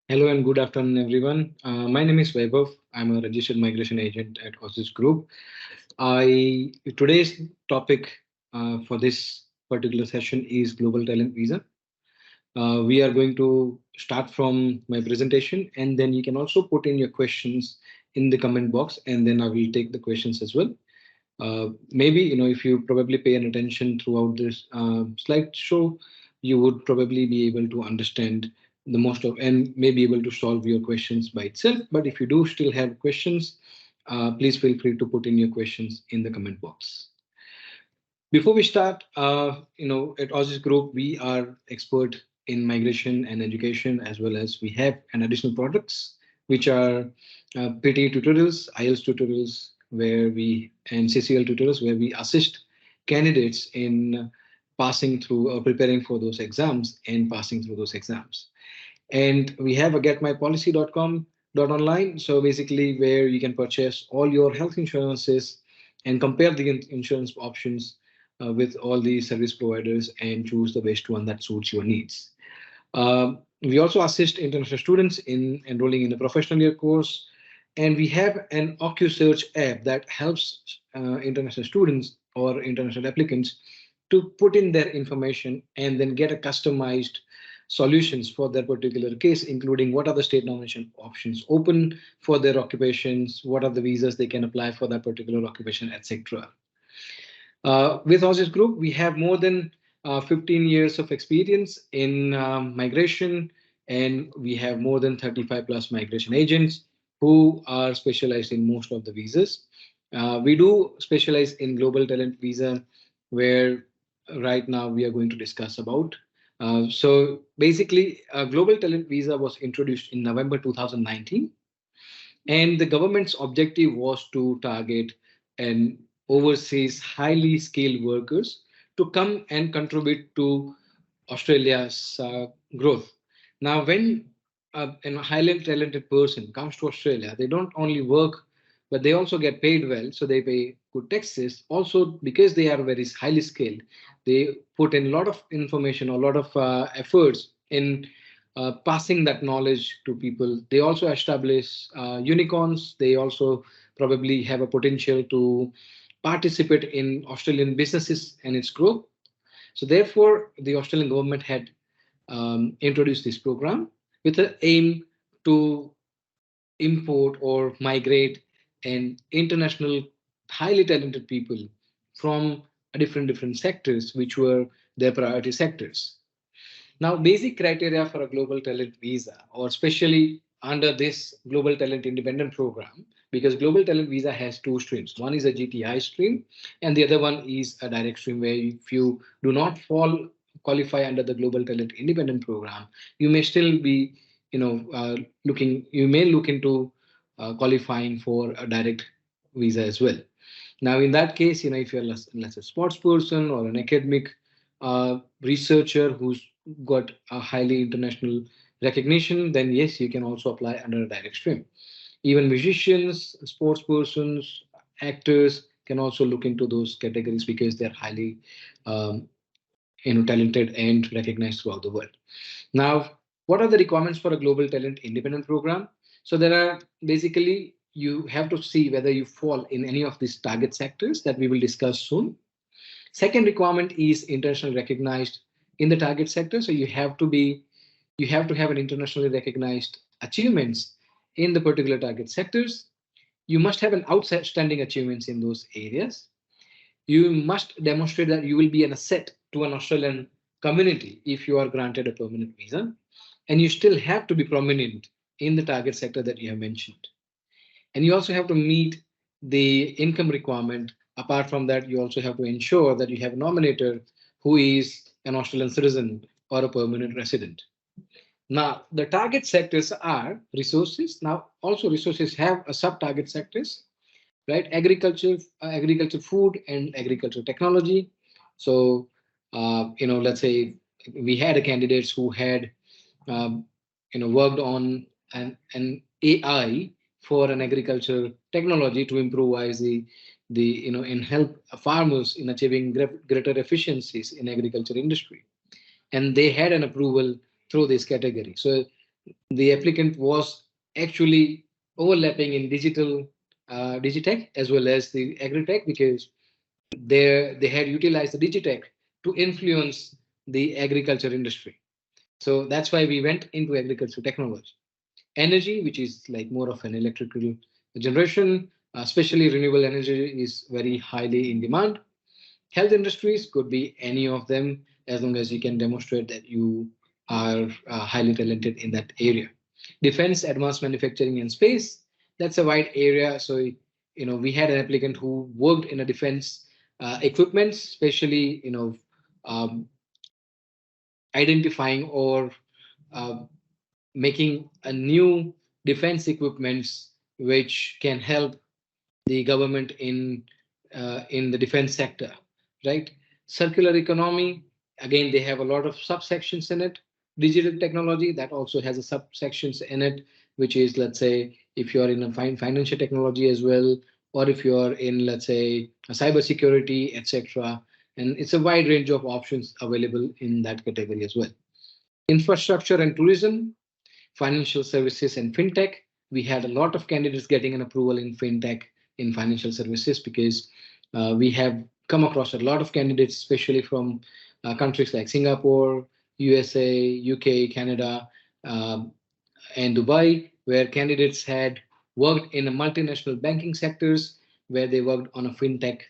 Hello and good afternoon, everyone. My name is Vaibhav. I'm a registered migration agent at Aussizz Group. Today's topic for this particular session is global talent visa. We are going to start from my presentation, and then you can also put in your questions in the comment box, and then I will take the questions as well. Maybe if you probably pay an attention throughout this slideshow, you would probably be able to understand the most of and may be able to solve your questions by itself. But if you do still have questions, please feel free to put in your questions in the comment box. Before we start, at Aussizz Group, we are expert in migration and education, as well as we have an additional products, which are PT tutorials, IELTS tutorials, and CCL tutorials, where we assist candidates in passing through or preparing for those exams and passing through those exams. And we have a getmypolicy.com.online. So basically where you can purchase all your health insurances and compare the insurance options with all the service providers and choose the best one that suits your needs. We also assist international students in enrolling in a professional year course. And we have an 𝐜𝐸 app that helps international students or international applicants to put in their information and then get a customized solutions for their particular case, including what are the state nomination options open for their occupations, what are the visas they can apply for that particular occupation, etc. With Aussizz Group, we have more than 15 years of experience in migration, and we have more than 35 plus migration agents who are specialized in most of the visas. We do specialize in global talent visa, where right now we are going to discuss about. So basically, a global talent visa was introduced in November 2019, and the government's objective was to target and overseas highly skilled workers to come and contribute to Australia's growth. Now, when a highly talented person comes to Australia, they don't only work, but they also get paid well. So they pay good taxes. Also, because they are very highly skilled, they put in a lot of information, a lot of efforts in passing that knowledge to people. They also establish unicorns. They also probably have a potential to participate in Australian businesses and its growth. So therefore, the Australian government had introduced this program with the aim to import or migrate and international highly talented people from different sectors, which were their priority sectors. Now, basic criteria for a global talent visa, or especially under this global talent independent program, because global talent visa has two streams. One is a GTI stream, and the other one is a direct stream, where if you do not qualify under the global talent independent program, you may still be, you may look into qualifying for a direct visa as well. Now, in that case, if you're let's say a sports person or an academic researcher who's got a highly international recognition, then yes, you can also apply under a direct stream. Even musicians, sports persons, actors can also look into those categories because they're highly talented and recognized throughout the world. Now, what are the requirements for a global talent independent program? So there are basically, you have to see whether you fall in any of these target sectors that we will discuss soon. Second requirement is internationally recognized in the target sector. So you have to have an internationally recognized achievements in the particular target sectors. You must have an outstanding achievements in those areas. You must demonstrate that you will be an asset to an Australian community if you are granted a permanent visa. And you still have to be prominent in the target sector that you have mentioned. And you also have to meet the income requirement. Apart from that, you also have to ensure that you have a nominator who is an Australian citizen or a permanent resident. Now, the target sectors are resources. Now, also resources have a sub-target sectors, right? Agriculture, food, and agriculture technology. So, let's say we had a candidates who had, worked on an AI for an agriculture technology to improvise the and help farmers in achieving greater efficiencies in agriculture industry. And they had an approval through this category. So the applicant was actually overlapping in digitech as well as the agritech, because they had utilized the digitech to influence the agriculture industry. So that's why we went into agriculture technology. Energy, which is like more of an electrical generation, especially renewable energy, is very highly in demand. Health industries could be any of them, as long as you can demonstrate that you are highly talented in that area. Defense, advanced manufacturing, and space, that's a wide area. So we had an applicant who worked in a defense equipment, especially um, identifying or uh, making a new defense equipments which can help the government in the defense sector, right? Circular economy, again, they have a lot of subsections in it. Digital technology, that also has a subsections in it, which is, let's say, if you're in a financial technology as well, or if you're in, let's say, a cybersecurity, etc. And it's a wide range of options available in that category as well. Infrastructure and tourism, financial services and fintech. We had a lot of candidates getting an approval in fintech, in financial services, because we have come across a lot of candidates, especially from countries like Singapore, USA, UK, Canada, and Dubai, where candidates had worked in a multinational banking sectors, where they worked on a fintech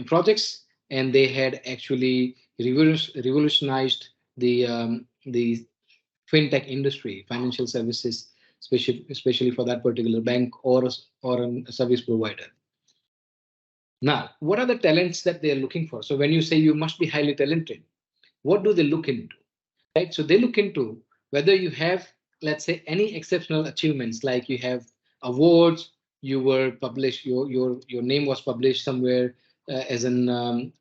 projects, and they had actually revolutionized the fintech industry, financial services, especially for that particular bank or a service provider. Now, what are the talents that they are looking for? So when you say you must be highly talented, what do they look into? Right? So they look into whether you have, let's say, any exceptional achievements, like you have awards, you were published, your name was published somewhere as an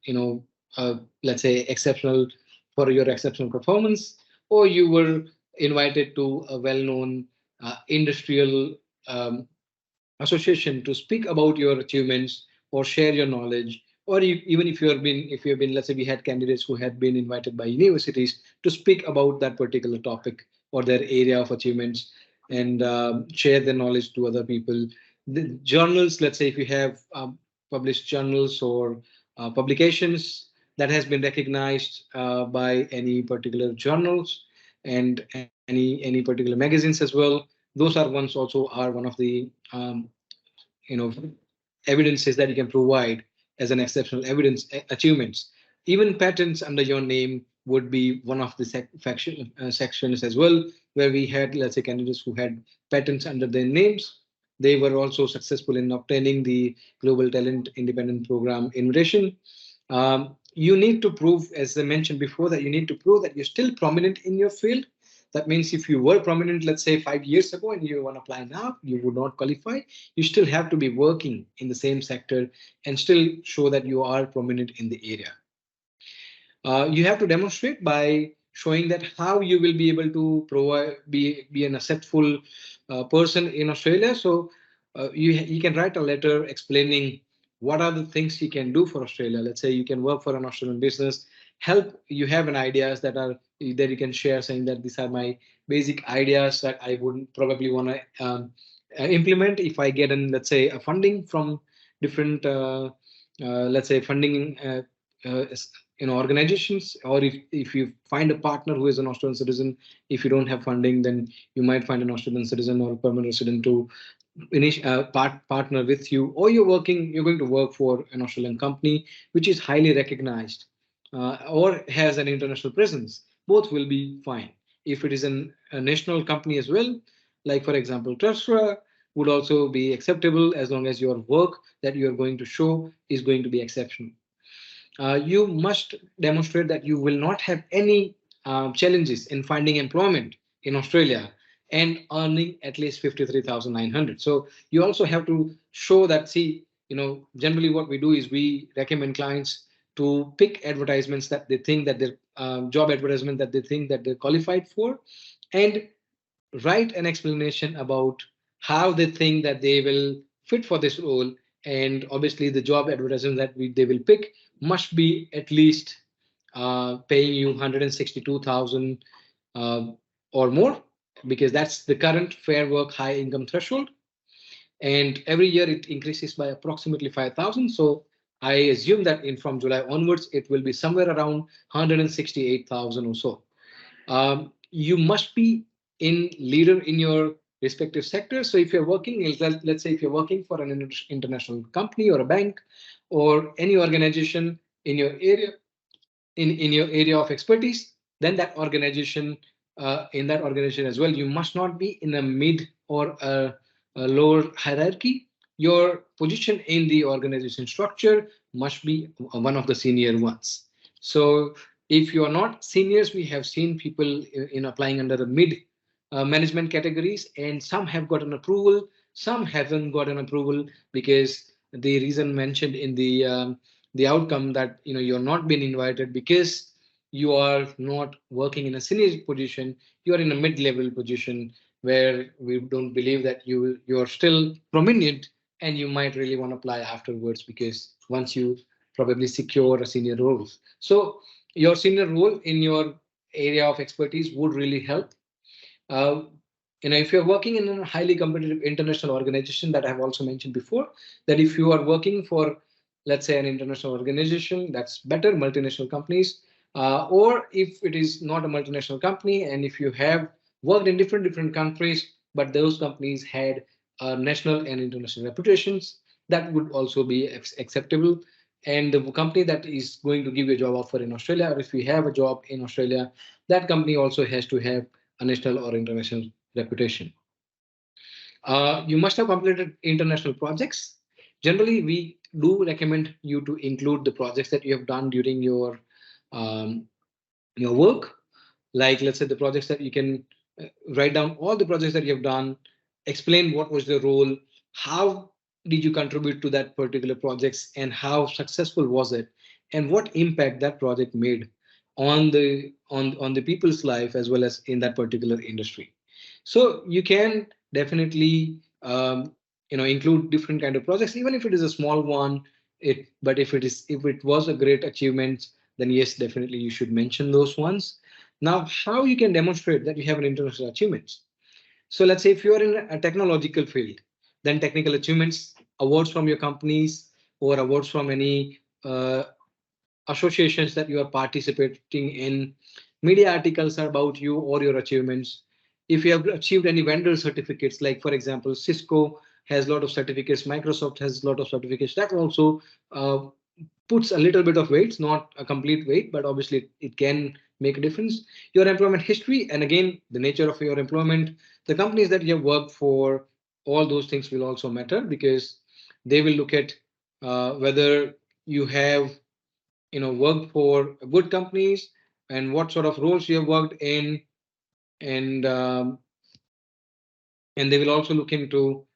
let's say exceptional for your exceptional performance, or you were invited to a well-known industrial association to speak about your achievements or share your knowledge, or even if you've been, let's say, we had candidates who had been invited by universities to speak about that particular topic or their area of achievements, and share their knowledge to other people. The journals, let's say, if you have published journals or publications that has been recognized by any particular journals and any particular magazines as well, those are ones also are one of the you know evidences that you can provide as an exceptional evidence achievements. Even patents under your name would be one of the sections as well, where we had, let's say, candidates who had patents under their names. They were also successful in obtaining the Global Talent Independent Program invitation. You need to prove, as I mentioned before, that you need to prove that you're still prominent in your field. That means if you were prominent, let's say 5 years ago, and you want to apply now, you would not qualify. You still have to be working in the same sector and still show that you are prominent in the area. You have to demonstrate by showing that how you will be able to provide, be an acceptful person in Australia. So you can write a letter explaining what are the things you can do for Australia. Let's say you can work for an Australian business, help, you have an ideas that you can share, saying that these are my basic ideas that I would probably want to implement if I get an, let's say, a funding from different let's say funding organizations, or if you find a partner who is an Australian citizen. If you don't have funding, then you might find an Australian citizen or a permanent resident to partner with you, or you're going to work for an Australian company which is highly recognized or has an international presence. Both will be fine. If it is a national company as well, like for example Telstra, would also be acceptable, as long as your work that you are going to show is going to be exceptional. You must demonstrate that you will not have any challenges in finding employment in Australia and earning at least 53,900. So you also have to show that, see, generally what we do is we recommend clients to pick advertisements that they think that their job advertisement that they think that they're qualified for, and write an explanation about how they think that they will fit for this role, and obviously the job advertisement that they will pick must be at least paying you 162,000 or more, because that's the current fair work high income threshold. And every year it increases by approximately 5,000. So I assume that from July onwards, it will be somewhere around 168,000 or so. You must be in leader in your respective sector. So if you're working, let's say if you're working for an international company or a bank or any organization in your area, in your area of expertise, then that organization, in that organization as well, you must not be in a mid or a lower hierarchy. Your position in the organization structure must be one of the senior ones. So if you are not seniors, we have seen people in applying under the mid management categories, and some have gotten approval, some haven't gotten approval, because the reason mentioned in the outcome that you're not being invited because you are not working in a senior position, you are in a mid-level position where we don't believe that you're still prominent, and you might really want to apply afterwards, because once you probably secure a senior role. So your senior role in your area of expertise would really help. uh, if you're working in a highly competitive international organization, that I have also mentioned before, that if you are working for, let's say, an international organization, that's better, multinational companies, or if it is not a multinational company, and if you have worked in different countries, but those companies had national and international reputations, that would also be acceptable. And the company that is going to give you a job offer in Australia, or if you have a job in Australia, that company also has to have a national or international reputation. You must have completed international projects. Generally, we do recommend you to include the projects that you have done during um, your work. Like, let's say, the projects that you can write down all the projects that you have done, explain what was the role, how did you contribute to that particular projects, and how successful was it, and what impact that project made on the people's life as well as in that particular industry. So you can definitely include different kind of projects, even if it is a small one. But if it was a great achievement, then yes, definitely you should mention those ones. Now, how you can demonstrate that you have an international achievements? So let's say if you are in a technological field, then technical achievements, awards from your companies, or awards from any associations that you are participating in, media articles about you or your achievements. If you have achieved any vendor certificates, like for example, Cisco has a lot of certificates, Microsoft has a lot of certificates, that also uh, puts a little bit of weight, not a complete weight, but obviously it can make a difference. Your employment history, and again, the nature of your employment, the companies that you have worked for, all those things will also matter, because they will look at whether you have worked for good companies, and what sort of roles you have worked in, and and they will also look into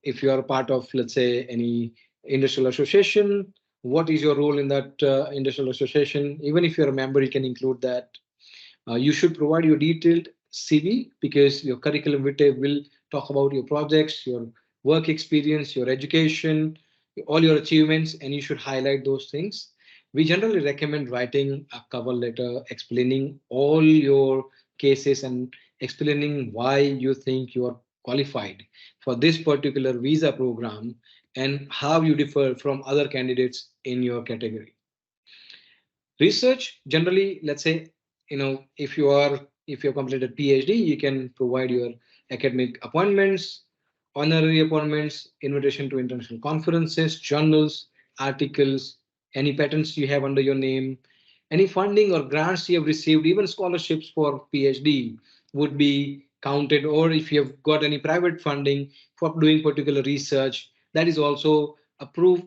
if you are a part of, let's say, any industrial association, what is your role in that industrial association. Even if you're a member, you can include that. You should provide your detailed CV, because your curriculum vitae will talk about your projects, your work experience, your education, all your achievements, and you should highlight those things. We generally recommend writing a cover letter explaining all your cases and explaining why you think you are qualified for this particular visa program, and how you differ from other candidates in your category. Research, generally, let's say, if you've completed PhD, you can provide your academic appointments, honorary appointments, invitation to international conferences, journals, articles, any patents you have under your name, any funding or grants you have received, even scholarships for PhD would be counted. Or if you have got any private funding for doing particular research, that is also a proof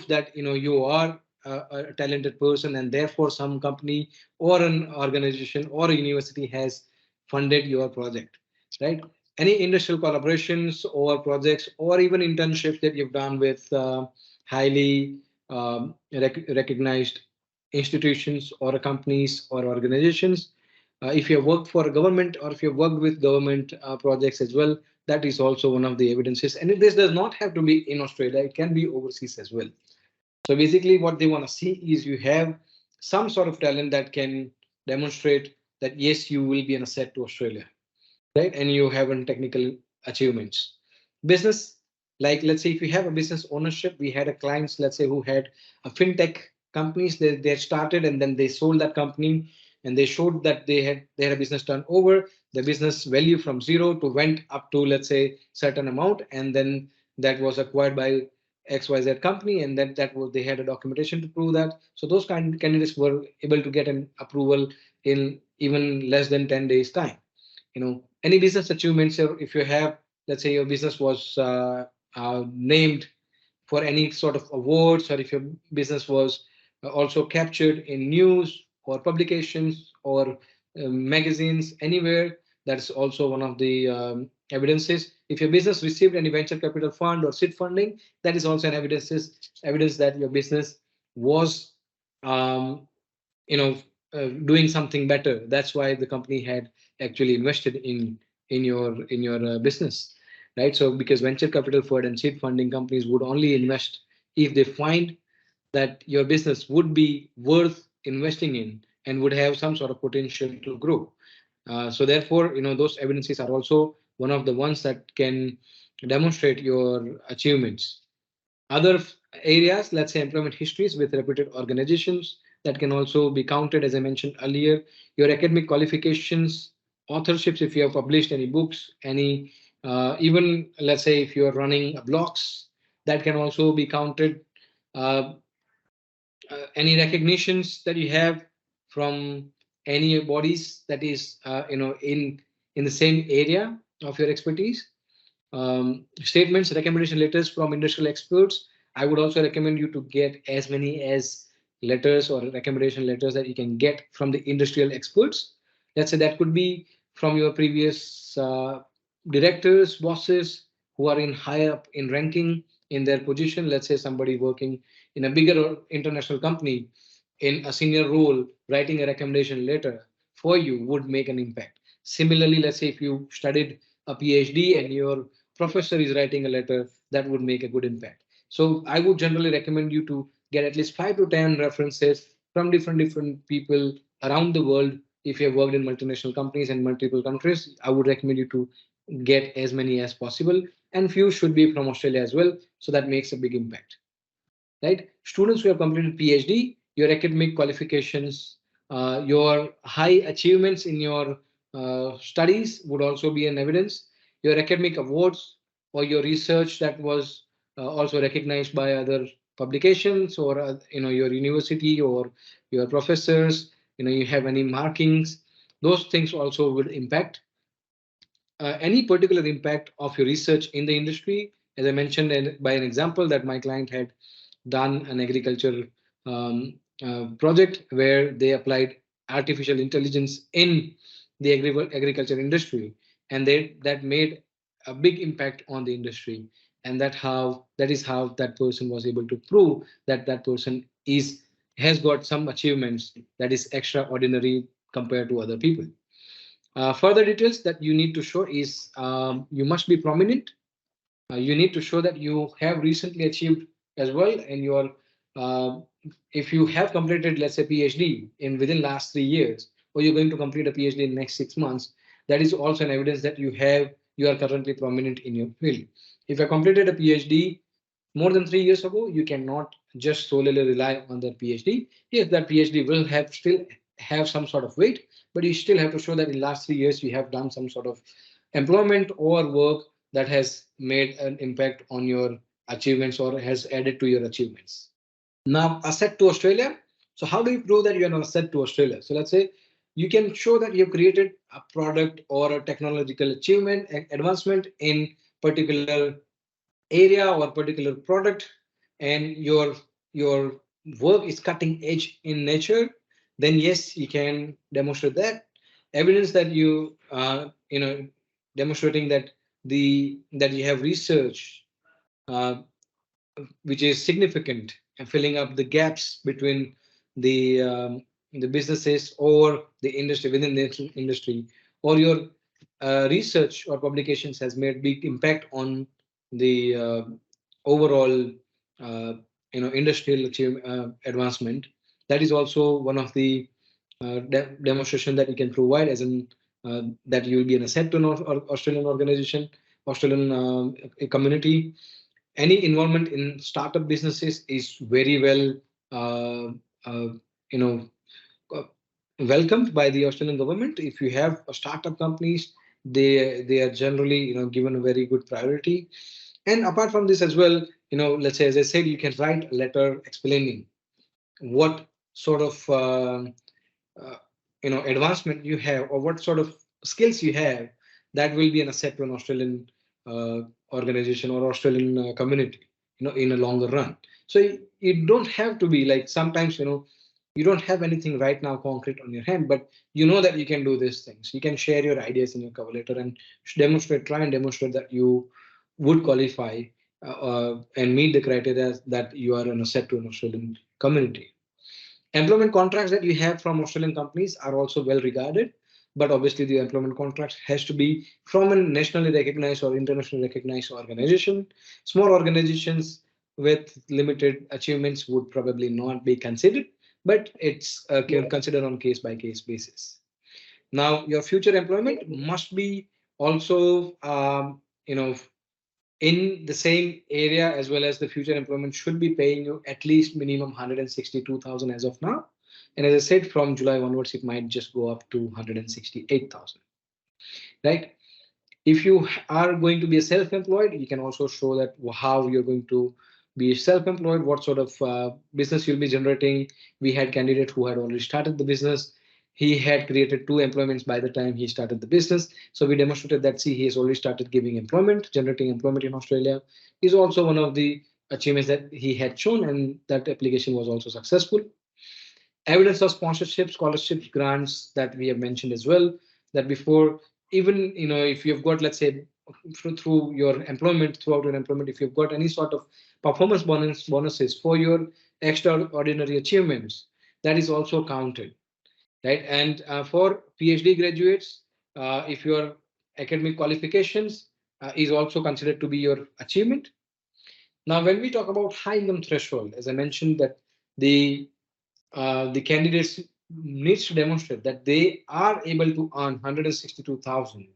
that you are a talented person, and therefore some company or an organization or a university has funded your project, right? Any industrial collaborations or projects, or even internships that you've done with highly recognized institutions or companies or organizations. If you have worked for a government, or if you have worked with government projects as well, That is also one of the evidences. And this does not have to be in Australia. It can be overseas as well. So basically what they want to see is you have some sort of talent that can demonstrate that, yes, you will be an asset to Australia, right? And you have technical achievements. Business, like let's say if you have a business ownership, we had a clients, let's say, who had a fintech companies. They started and then they sold that company, and they showed that they had a business turnover, the business value from zero to went up to, let's say, certain amount, and then that was acquired by XYZ company, and that was, they had a documentation to prove that. So those kind candidates were able to get an approval in even less than 10 days time. Any business achievements, if you have, let's say your business was named for any sort of awards, or if your business was also captured in news or publications or magazines anywhere, that's also one of the evidences. If your business received any venture capital fund or seed funding, that is also an evidence that your business was um, doing something better. That's why the company had actually invested in your business, right? So because venture capital fund and seed funding companies would only invest if they find that your business would be worth investing in and would have some sort of potential to grow. So therefore, those evidences are also one of the ones that can demonstrate your achievements. Other areas, let's say employment histories with reputed organizations, that can also be counted, as I mentioned earlier. Your academic qualifications, authorships, if you have published any books, any even let's say if you are running blogs, that can also be counted. Uh, any recognitions that you have from any bodies that is in the same area of your expertise. Statements, recommendation letters from industrial experts. I would also recommend you to get as many as letters or recommendation letters that you can get from the industrial experts. Let's say that could be from your previous directors, bosses who are in high up in ranking in their position. Let's say somebody working in a bigger international company in a senior role, writing a recommendation letter for you would make an impact. Similarly, let's say if you studied a PhD and your professor is writing a letter, that would make a good impact. So I would generally recommend you to get at least 5 to 10 references from different people around the world. If you have worked in multinational companies in multiple countries, I would recommend you to get as many as possible, and few should be from Australia as well. So that makes a big impact, right? Students who have completed PhD, your academic qualifications, your high achievements in your studies would also be an evidence. Your academic awards or your research that was also recognized by other publications, or your university or your professors, you have any markings, those things also will impact. Any particular impact of your research in the industry, as I mentioned by an example that my client had done an agriculture project where they applied artificial intelligence in the agriculture industry, and that made a big impact on the industry. And that is how that person was able to prove that that person has got some achievements that is extraordinary compared to other people. Further details that you need to show is you must be prominent. You need to show that you have recently achieved as well, and uh, if you have completed, let's say, PhD in within last 3 years, or you're going to complete a PhD in next 6 months, that is also an evidence that you are currently prominent in your field. If you completed a PhD more than 3 years ago, you cannot just solely rely on that PhD. Yes, that PhD will still have some sort of weight, but you still have to show that in last 3 years you have done some sort of employment or work that has made an impact on your achievements or has added to your achievements. Now, asset to Australia. So how do you prove that you are an asset to Australia? So let's say you can show that you've created a product or a technological achievement, advancement in particular area or particular product, and your work is cutting edge in nature, then yes, you can demonstrate that. Evidence that demonstrating that you have research uh, which is significant and filling up the gaps between the businesses or the industry within the industry, or your research or publications has made big impact on the overall industrial advancement. That is also one of the demonstration that you can provide, as in that you will be an asset to an Australian organization, Australian community. Any involvement in startup businesses is very well you know welcomed by the Australian government. If you have startup companies, they are generally given a very good priority. And apart from this as well, let's say, as I said, you can write a letter explaining what sort of advancement you have, or what sort of skills you have, that will be an asset to an Australian organization or Australian community, in a longer run. So you don't have to be like, sometimes you don't have anything right now concrete on your hand, but you know that you can do these things. You can share your ideas in your cover letter and try and demonstrate that you would qualify and meet the criteria that you are an asset to an Australian community. Employment contracts that you have from Australian companies are also well regarded, but obviously the employment contracts has to be from a nationally recognized or internationally recognized organization. Small organizations with limited achievements would probably not be considered, but it's considered on case-by-case basis. Now, your future employment must be also, in the same area, as well as the future employment should be paying you at least minimum 162,000 as of now. And as I said, from July onwards, it might just go up to 168,000. Right? If you are going to be a self-employed, you can also show that how you're going to be self-employed, what sort of business you'll be generating. We had candidate who had already started the business. He had created 2 employments by the time he started the business. So we demonstrated that, see, he has already started giving employment, generating employment in Australia. Is also one of the achievements that he had shown, and that application was also successful. Evidence of sponsorship, scholarships, grants that we have mentioned as well, that before, even if you've got, let's say, through your employment, throughout your employment, if you've got any sort of performance bonuses for your extraordinary achievements, that is also counted. Right? And for PhD graduates, if your academic qualifications is also considered to be your achievement. Now, when we talk about high income threshold, as I mentioned, that the candidates needs to demonstrate that they are able to earn 162,000,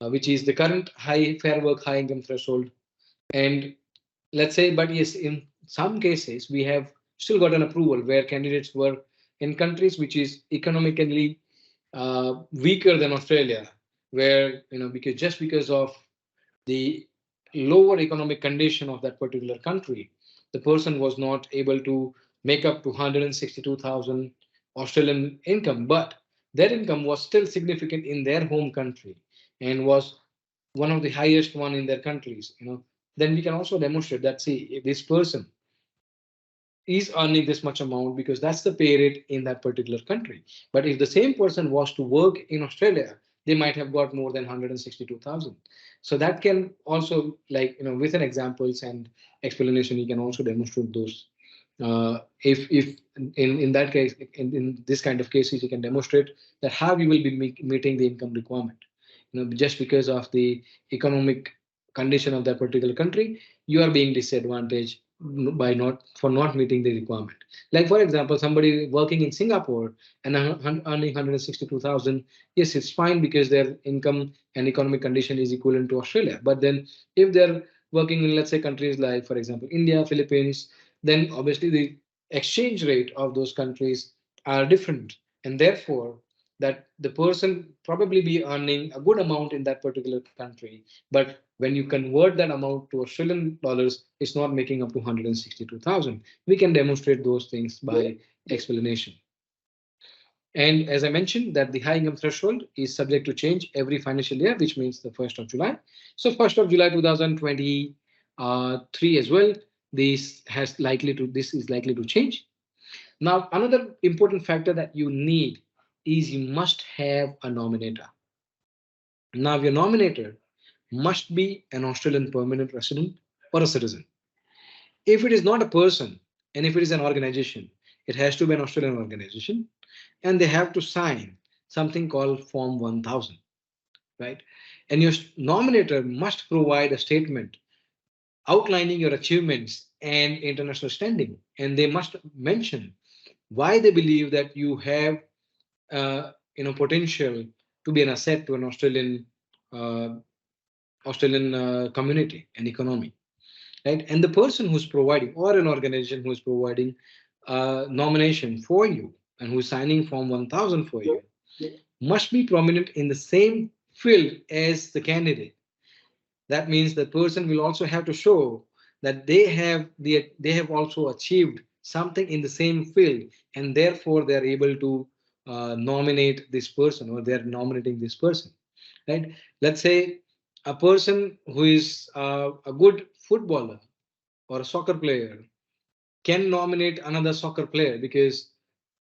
which is the current fair work high income threshold. And let's say, but yes, in some cases, we have still got an approval where candidates were in countries which is economically weaker than Australia, where because of the lower economic condition of that particular country, the person was not able to make up to 162,000 Australian income, but their income was still significant in their home country and was one of the highest one in their countries. Then we can also demonstrate that, see, if this person is earning this much amount because that's the pay rate in that particular country. But if the same person was to work in Australia, they might have got more than 162,000. So that can also, with an examples and explanation, you can also demonstrate those. If in that case, in this kind of cases, you can demonstrate that how you will be meeting the income requirement. Just because of the economic condition of that particular country, you are being disadvantaged by not meeting the requirement. Like, for example, somebody working in Singapore and earning 162,000, yes, it's fine because their income and economic condition is equivalent to Australia. But then if they're working in, let's say, countries like, for example, India, Philippines, then obviously the exchange rate of those countries are different. And therefore, that the person probably be earning a good amount in that particular country, but when you convert that amount to Australian dollars, it's not making up to 162,000. We can demonstrate those things by explanation. And as I mentioned, that the high income threshold is subject to change every financial year, which means the 1st of July. So 1st of July 2023 as well, this is likely to change. Now, another important factor that you need is you must have a nominator. Now, your nominator must be an Australian permanent resident or a citizen. If it is not a person, and if it is an organization, it has to be an Australian organization, and they have to sign something called Form 1000. right? And your nominator must provide a statement outlining your achievements and international standing, and they must mention why they believe that you have potential to be an asset to an uh, Australian community and economy, right? And the person who's providing, or an organization who is providing nomination for you and who's signing Form 1000 for you, must be prominent in the same field as the candidate. That means the person will also have to show that they have also achieved something in the same field, and therefore they are able to nominate this person, or they are nominating this person, right? Let's say a person who is a good footballer or a soccer player can nominate another soccer player because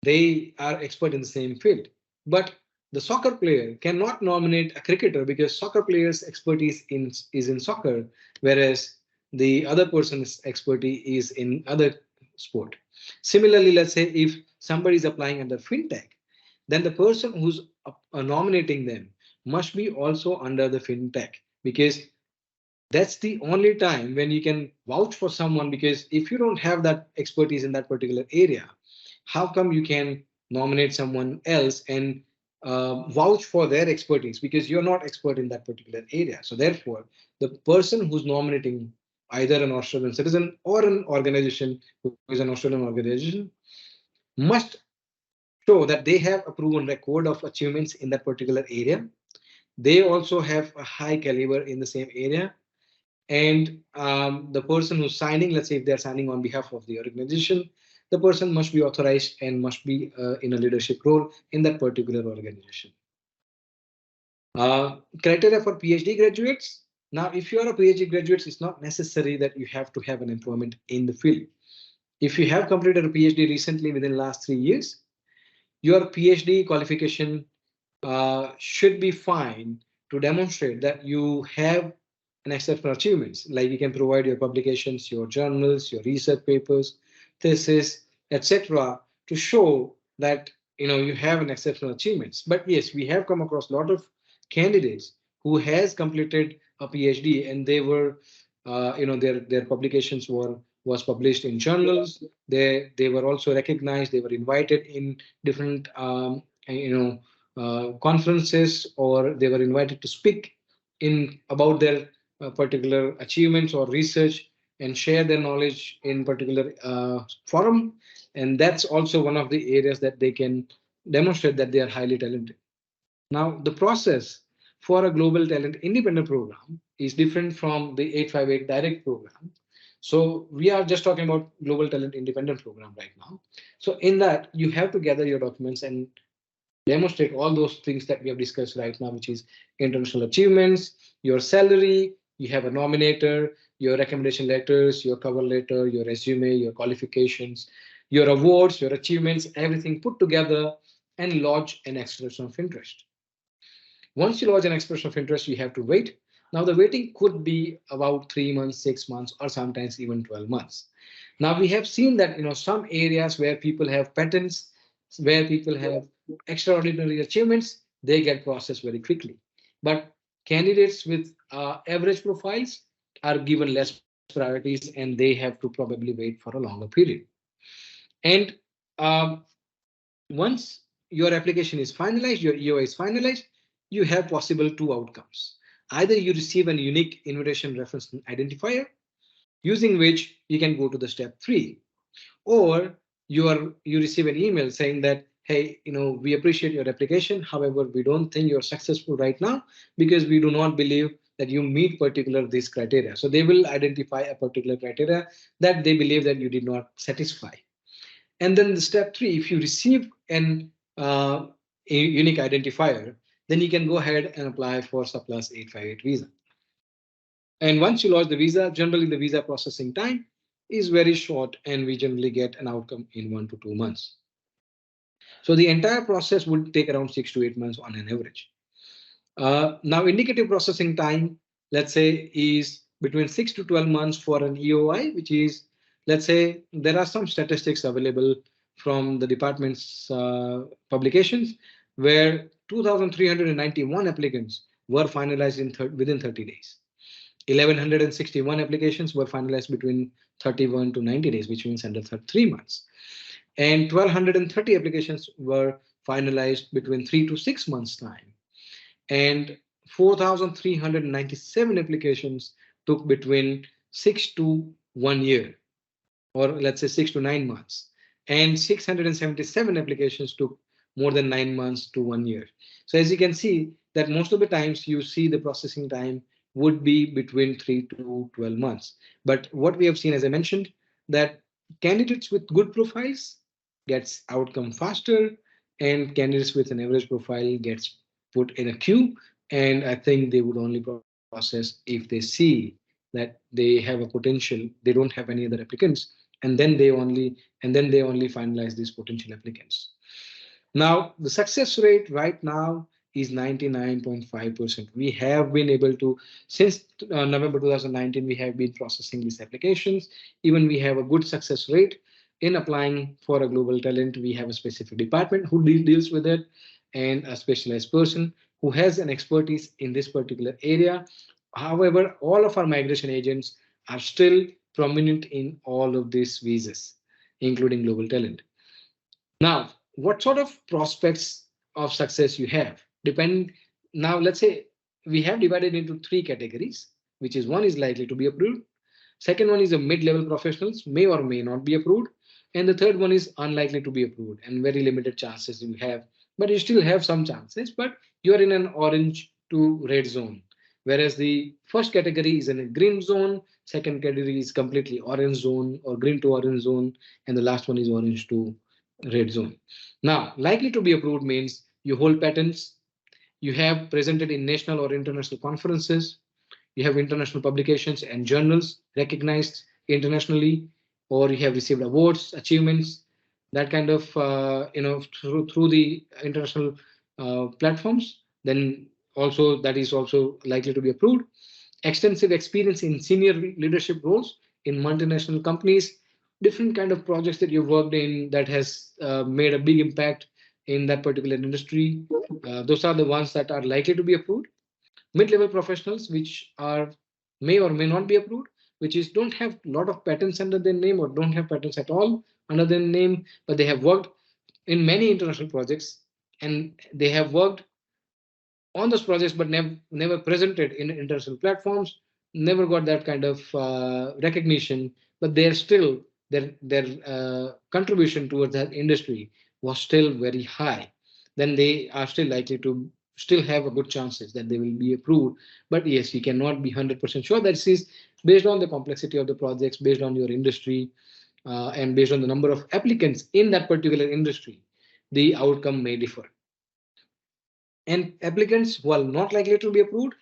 they are expert in the same field. But the soccer player cannot nominate a cricketer because soccer player's expertise is in soccer, whereas the other person's expertise is in other sport. Similarly, let's say if somebody is applying under fintech, then the person who's nominating them must be also under the fintech, because that's the only time when you can vouch for someone. Because if you don't have that expertise in that particular area, how come you can nominate someone else and vouch for their expertise, because you're not expert in that particular area? So therefore, the person who's nominating either an Australian citizen or an organization who is an Australian organization must show that they have a proven record of achievements in that particular area. They also have a high caliber in the same area, and the person who's signing, let's say if they're signing on behalf of the organization, the person must be authorized and must be in a leadership role in that particular organization. Criteria for PhD graduates. Now, if you are a PhD graduate, it's not necessary that you have to have an employment in the field. If you have completed a PhD recently within the last 3 years, your PhD qualification should be fine to demonstrate that you have an exceptional achievements. Like you can provide your publications, your journals, your research papers, thesis, etc., to show that you have an exceptional achievements. But yes, we have come across a lot of candidates who has completed a PhD, and they were, their publications was published in journals. They were also recognized. They were invited in different conferences, or they were invited to speak in about their particular achievements or research and share their knowledge in particular forum. And that's also one of the areas that they can demonstrate that they are highly talented. Now, the process for a global talent independent program is different from the 858 direct program. So we are just talking about global talent independent program right now. So in that, you have to gather your documents and demonstrate all those things that we have discussed right now, which is international achievements, your salary, you have a nominator, your recommendation letters, your cover letter, your resume, your qualifications, your awards, your achievements, everything put together, and lodge an expression of interest. Once you lodge an expression of interest, you have to wait. Now, the waiting could be about 3 months, 6 months, or sometimes even 12 months. Now, we have seen that some areas where people have patents, where people have extraordinary achievements, they get processed very quickly. But candidates with average profiles are given less priorities, and they have to probably wait for a longer period. And once your application is finalized, your EOI is finalized, you have possible 2 outcomes. Either you receive a unique invitation reference identifier, using which you can go to the step 3, or you receive an email saying that, hey, we appreciate your application. However, we don't think you're successful right now because we do not believe that you meet particular this criteria. So they will identify a particular criteria that they believe that you did not satisfy. And then the step 3, if you receive a unique identifier, then you can go ahead and apply for surplus 858 visa. And once you lodge the visa, generally the visa processing time is very short, and we generally get an outcome in 1 to 2 months. So the entire process would take around 6 to 8 months on an average. Now, indicative processing time, let's say, is between 6 to 12 months for an EOI, which is, let's say, there are some statistics available from the department's publications where 2,391 applicants were finalized within 30 days. 1,161 applications were finalized between 31 to 90 days, which means under 3 months. And 1,230 applications were finalized between 3 to 6 months time. And 4,397 applications took between 6 to 1 year, or let's say 6 to 9 months. And 677 applications took more than 9 months to 1 year. So as you can see that most of the times you see the processing time would be between 3 to 12 months. But what we have seen, as I mentioned, that candidates with good profiles gets outcome faster, and candidates with an average profile gets put in a queue. And I think they would only process if they see that they have a potential, they don't have any other applicants, and then they only finalize these potential applicants. Now, the success rate right now is 99.5%. We have been able to, since November 2019, we have been processing these applications. Even we have a good success rate in applying for a global talent. We have a specific department who deals with it, and a specialized person who has an expertise in this particular area. However, all of our migration agents are still prominent in all of these visas, including global talent. Now, what sort of prospects of success you have depend. Now, let's say we have divided into 3 categories, which is one is likely to be approved. Second one is a mid-level professionals may or may not be approved. And the third one is unlikely to be approved and very limited chances you have, but you still have some chances, but you are in an orange to red zone. Whereas the first category is in a green zone, second category is completely orange zone or green to orange zone, and the last one is orange to red zone. Now, likely to be approved means you hold patents, you have presented in national or international conferences, you have international publications and journals recognized internationally, or you have received awards, achievements, that kind of through the international platforms. Then also that is also likely to be approved. Extensive experience in senior leadership roles in multinational companies, different kind of projects that you've worked in that has made a big impact in that particular industry. Those are the ones that are likely to be approved. Mid-level professionals, which are may or may not be approved, which is don't have a lot of patents under their name or don't have patents at all under their name, but they have worked in many international projects and they have worked on those projects but never presented in international platforms, never got that kind of recognition, but they're still their contribution towards that industry was still very high. Then they are still likely to still have a good chances that they will be approved. But yes, you cannot be 100% sure. That is based on the complexity of the projects, based on your industry, and based on the number of applicants in that particular industry, the outcome may differ. And applicants who are not likely to be approved,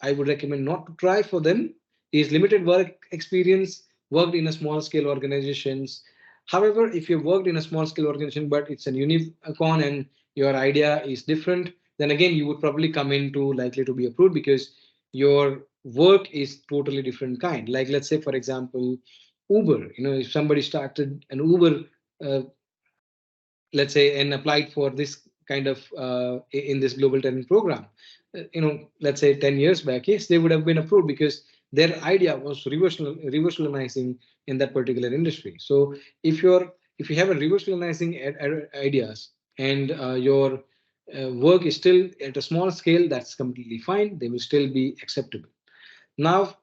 I would recommend not to try for them, is limited work experience, worked in a small scale organizations. However, if you've worked in a small scale organization, but it's a unicorn and your idea is different, then again, you would probably come into likely to be approved because your work is totally different kind. Like, let's say, for example, Uber, if somebody started an Uber, let's say, and applied for this kind of in this global talent program, let's say 10 years back, yes, they would have been approved because their idea was revolutionizing in that particular industry. So if you have a revolutionizing ideas and your work is still at a small scale, that's completely fine. They will still be acceptable. Now,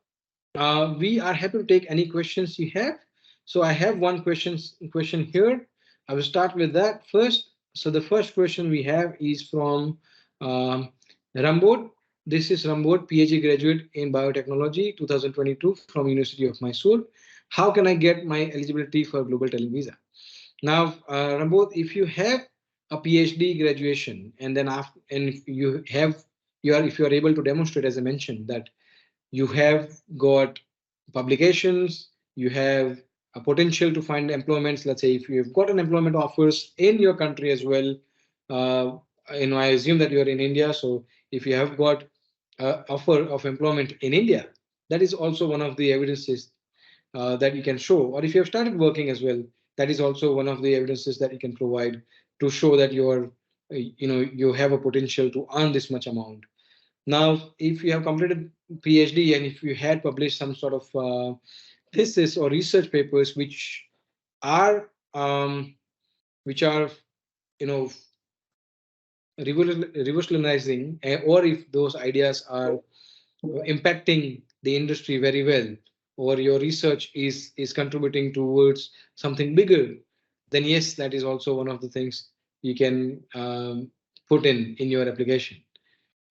we are happy to take any questions you have. So I have one question here. I will start with that first. So the first question we have is from Rambod. This is Rambod, PhD graduate in biotechnology, 2022 from University of Mysore. How can I get my eligibility for global talent visa? Now, Rambod, if you have a PhD graduation and then after, and if you are able to demonstrate, as I mentioned, that you have got publications, you have a potential to find employments. Let's say if you have got an employment offers in your country as well, I assume that you are in India. So if you have got offer of employment in India, that is also one of the evidences that you can show. Or if you have started working as well, that is also one of the evidences that you can provide to show that you are, you have a potential to earn this much amount. Now, if you have completed PhD and if you had published some sort of thesis or research papers are um, which are you know revolutionizing, or if those ideas are impacting the industry very well, or your research is contributing towards something bigger, then yes, that is also one of the things you can put in your application.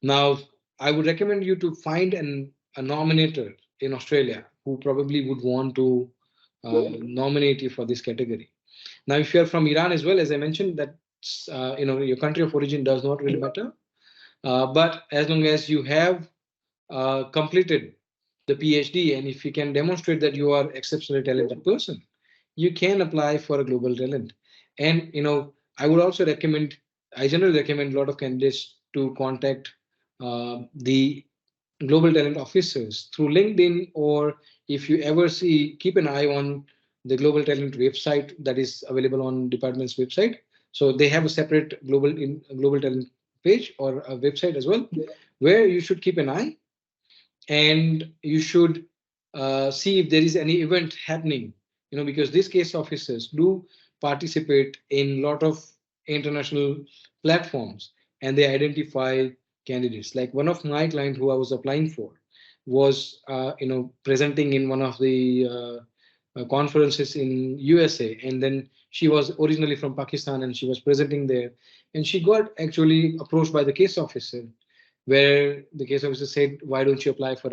Now, I would recommend you to find a nominator in Australia who probably would want to nominate you for this category. Now, if you're from Iran as well, as I mentioned, that your country of origin does not really matter. But as long as you have completed the PhD, and if you can demonstrate that you are exceptionally talented person, you can apply for a global talent. And I would also recommend, I generally recommend a lot of candidates to contact the global talent officers through LinkedIn, or if you ever see, keep an eye on the global talent website that is available on department's website. So they have a separate global talent page or a website as well, where you should keep an eye, and you should see if there is any event happening, because these case officers do participate in a lot of international platforms, and they identify candidates. Like one of my clients who I was applying for was presenting in one of the conferences in USA, and then she was originally from Pakistan and she was presenting there, and she got actually approached by the case officer, where the case officer said, "Why don't you apply for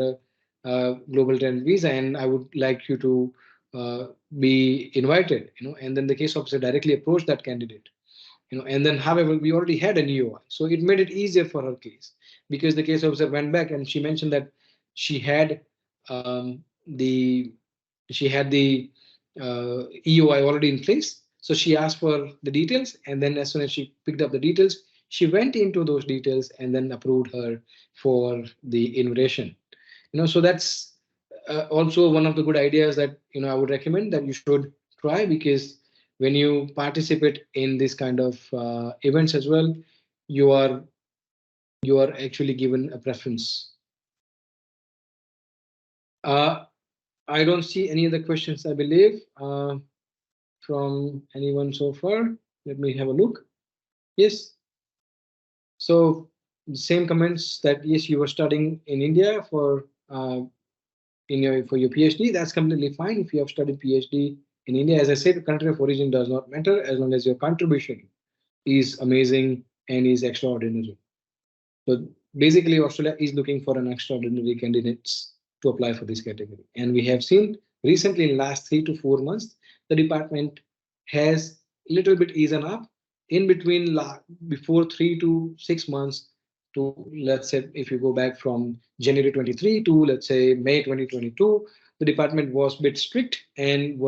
a global talent visa? And I would like you to be invited." And then the case officer directly approached that candidate. And then, however, we already had an EOI, so it made it easier for her case, because the case officer went back and she mentioned that she had the EOI already in place. So she asked for the details, and then as soon as she picked up the details, she went into those details and then approved her for the invitation. So that's also one of the good ideas that I would recommend that you should try, because when you participate in this kind of events as well, you are actually given a preference. I don't see any other questions, I believe, from anyone so far. Let me have a look. Yes. So the same comments that yes, you were studying in India for your PhD. That's completely fine. If you have studied PhD in India, as I said, the country of origin does not matter as long as your contribution is amazing and is extraordinary. So basically, Australia is looking for an extraordinary candidates to apply for this category. And we have seen recently in the last 3 to 4 months, the department has a little bit easen up. In between, before 3 to 6 months, to let's say if you go back from January 23 to let's say May 2022, the department was a bit strict and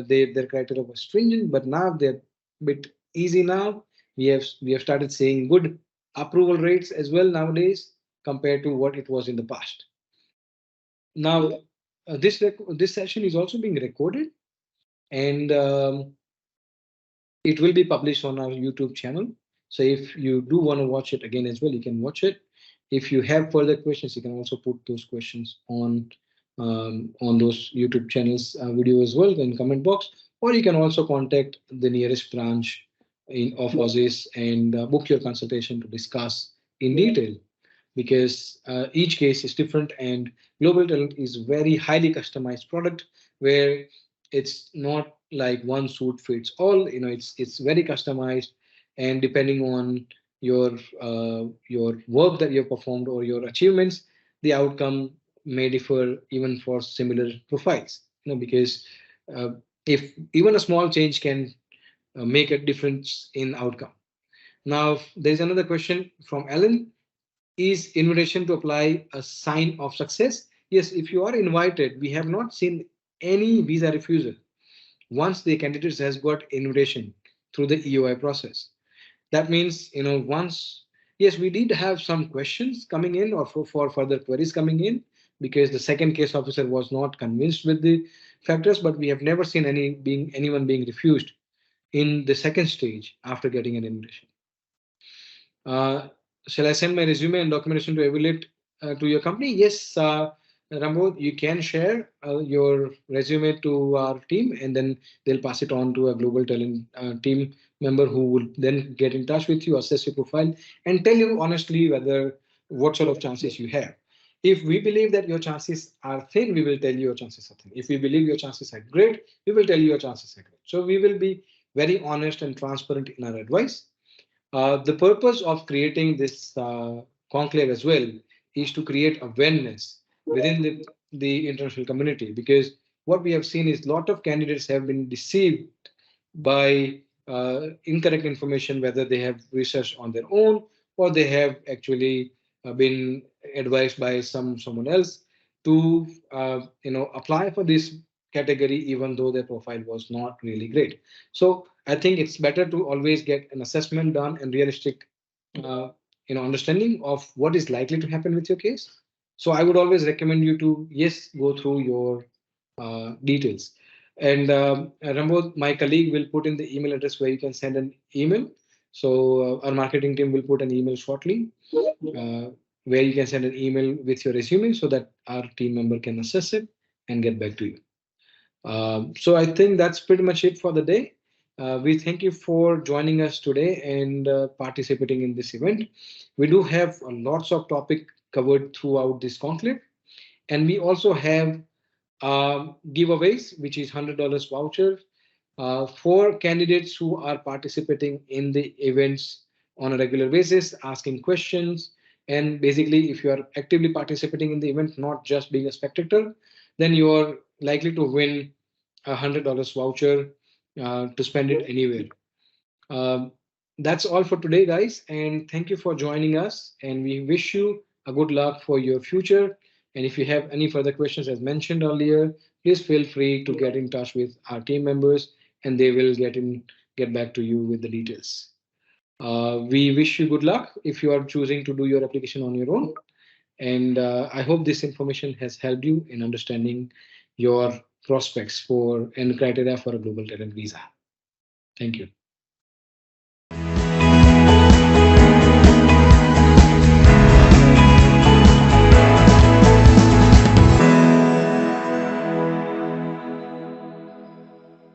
their criteria was stringent, but now they're a bit easy now. We have started seeing good approval rates as well nowadays compared to what it was in the past. Now, this session is also being recorded, and it will be published on our YouTube channel. So if you do want to watch it again as well, you can watch it. If you have further questions, you can also put those questions on those YouTube channels video as well in comment box, or you can also contact the nearest branch of Aussizz and book your consultation to discuss in detail, because each case is different, and global talent is very highly customized product where it's not like one suit fits all. It's very customized, and depending on your work that you've performed or your achievements, the outcome may differ even for similar profiles. Because if even a small change can make a difference in outcome. Now, there's another question from Alan. Is invitation to apply a sign of success? Yes, if you are invited, we have not seen any visa refusal once the candidate has got invitation through the EOI process. That means, once, yes, we did have some questions coming in, or for further queries coming in, because the second case officer was not convinced with the factors, but we have never seen anyone being refused in the second stage after getting an invitation. Shall I send my resume and documentation to evaluate to your company, yes, Rambo, you can share your resume to our team, and then they'll pass it on to a global talent team member who will then get in touch with you, assess your profile, and tell you honestly whether what sort of chances you have. If we believe that your chances are thin, we will tell you your chances are thin. If we believe your chances are great, we will tell you your chances are great. So we will be very honest and transparent in our advice. The purpose of creating this conclave as well is to create awareness within the international community, because what we have seen is a lot of candidates have been deceived by incorrect information, whether they have researched on their own or they have actually been advised by someone else to apply for this category, even though their profile was not really great. So I think it's better to always get an assessment done and realistic understanding of what is likely to happen with your case. So I would always recommend you to, yes, go through your details. And Rambo, my colleague, will put in the email address where you can send an email. So our marketing team will put an email shortly where you can send an email with your resume so that our team member can assess it and get back to you. So I think that's pretty much it for the day. We thank you for joining us today and participating in this event. We do have lots of topic covered throughout this conclave, and we also have giveaways, which is $100 voucher for candidates who are participating in the events on a regular basis, asking questions. And basically, if you are actively participating in the event, not just being a spectator, then you are likely to win a $100 voucher to spend it anywhere. Um, that's all for today, guys. And thank you for joining us. And we wish you a good luck for your future. And if you have any further questions, as mentioned earlier, please feel free to get in touch with our team members, and they will get back to you with the details. We wish you good luck if you are choosing to do your application on your own. And I hope this information has helped you in understanding your prospects for and criteria for a global talent visa. Thank you.